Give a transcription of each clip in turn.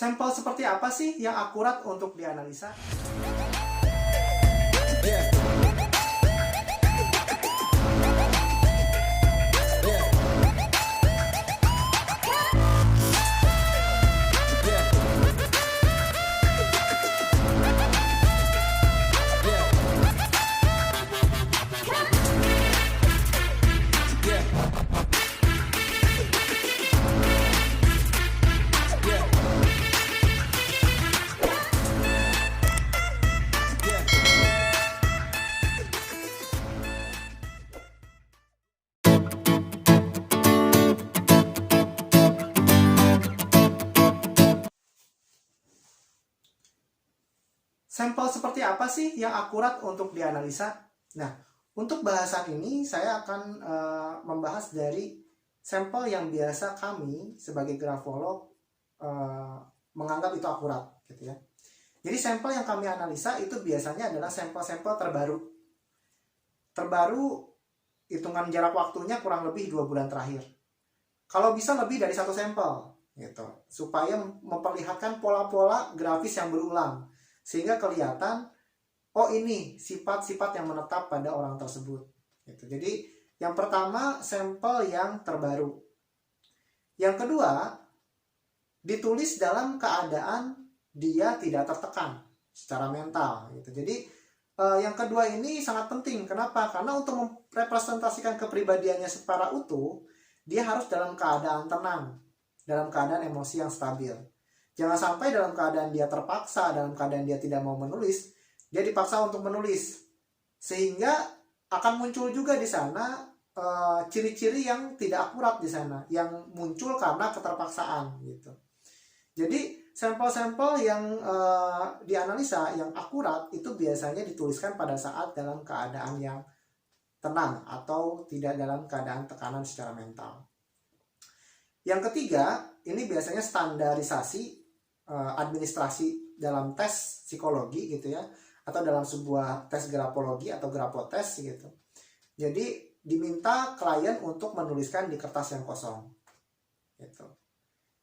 Sampel seperti apa sih yang akurat untuk dianalisa? Sampel seperti apa sih yang akurat untuk dianalisa? Nah, untuk bahasan ini saya akan membahas dari sampel yang biasa kami sebagai grafolog menganggap itu akurat, gitu ya. Jadi sampel yang kami analisa itu biasanya adalah sampel-sampel terbaru. Terbaru hitungan jarak waktunya kurang lebih 2 bulan terakhir. Kalau bisa lebih dari 1 sampel, gitu, supaya memperlihatkan pola-pola grafis yang berulang. Sehingga kelihatan, oh ini sifat-sifat yang menetap pada orang tersebut. Gitu. Jadi yang pertama sampel yang terbaru. Yang kedua, ditulis dalam keadaan dia tidak tertekan secara mental. Gitu. Jadi yang kedua ini sangat penting. Kenapa? Karena untuk merepresentasikan kepribadiannya secara utuh, dia harus dalam keadaan tenang, dalam keadaan emosi yang stabil. Jangan sampai dalam keadaan dia terpaksa, dalam keadaan dia tidak mau menulis, dia dipaksa untuk menulis. Sehingga akan muncul juga di sana ciri-ciri yang tidak akurat di sana, yang muncul karena keterpaksaan gitu. Jadi sampel-sampel yang dianalisa, yang akurat, itu biasanya dituliskan pada saat dalam keadaan yang tenang atau tidak dalam keadaan tekanan secara mental. Yang ketiga, ini biasanya standarisasi administrasi dalam tes psikologi gitu ya, atau dalam sebuah tes grafologi atau grafotes gitu. Jadi diminta klien untuk menuliskan di kertas yang kosong gitu.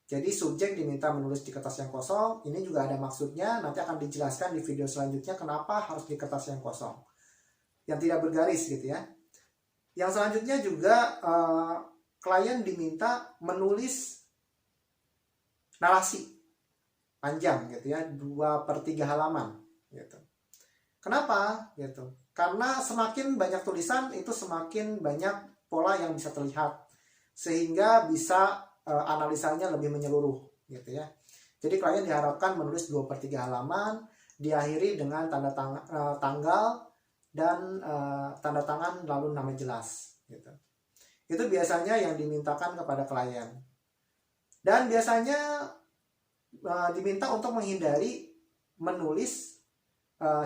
Jadi subjek diminta menulis di kertas yang kosong. Ini juga ada maksudnya, nanti akan dijelaskan di video selanjutnya kenapa harus di kertas yang kosong, yang tidak bergaris gitu ya. Yang selanjutnya juga klien diminta menulis narasi panjang gitu ya, 2/3 halaman gitu. Kenapa gitu? Karena semakin banyak tulisan itu semakin banyak pola yang bisa terlihat, sehingga bisa analisanya lebih menyeluruh gitu ya. Jadi klien diharapkan menulis 2/3 halaman, diakhiri dengan tanggal dan tanda tangan lalu nama jelas gitu. Itu biasanya yang dimintakan kepada klien. Dan biasanya diminta untuk menghindari menulis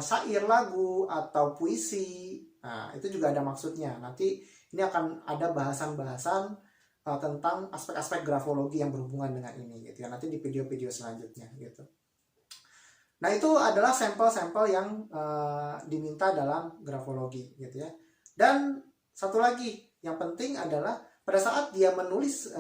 syair, lagu, atau puisi. Nah, itu juga ada maksudnya. Nanti ini akan ada bahasan-bahasan tentang aspek-aspek grafologi yang berhubungan dengan ini gitu ya. Nanti di video-video selanjutnya gitu. Nah, itu adalah sampel-sampel yang diminta dalam grafologi gitu ya. Dan satu lagi yang penting adalah pada saat dia menulis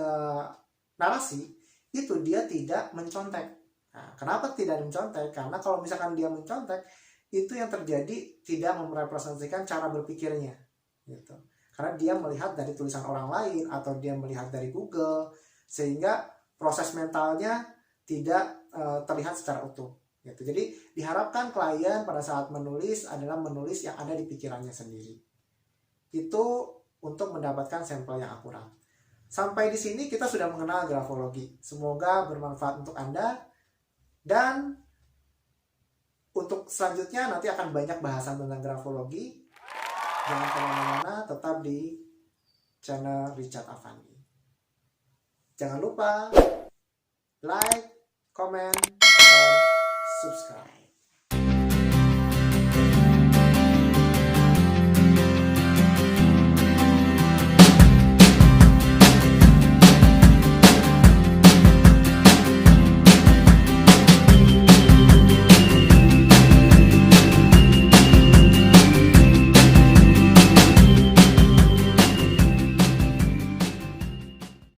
narasi, itu dia tidak mencontek. Nah, kenapa tidak mencontek? Karena kalau misalkan dia mencontek, itu yang terjadi tidak merepresentasikan cara berpikirnya gitu. Karena dia melihat dari tulisan orang lain atau dia melihat dari Google, sehingga proses mentalnya tidak terlihat secara utuh gitu. Jadi diharapkan klien pada saat menulis adalah menulis yang ada di pikirannya sendiri. Itu untuk mendapatkan sampel yang akurat. Sampai di sini kita sudah mengenal grafologi. Semoga bermanfaat untuk Anda. Dan untuk selanjutnya nanti akan banyak bahasan tentang grafologi. Jangan kemana-mana, tetap di channel Richard Avandi. Jangan lupa like, comment, dan subscribe.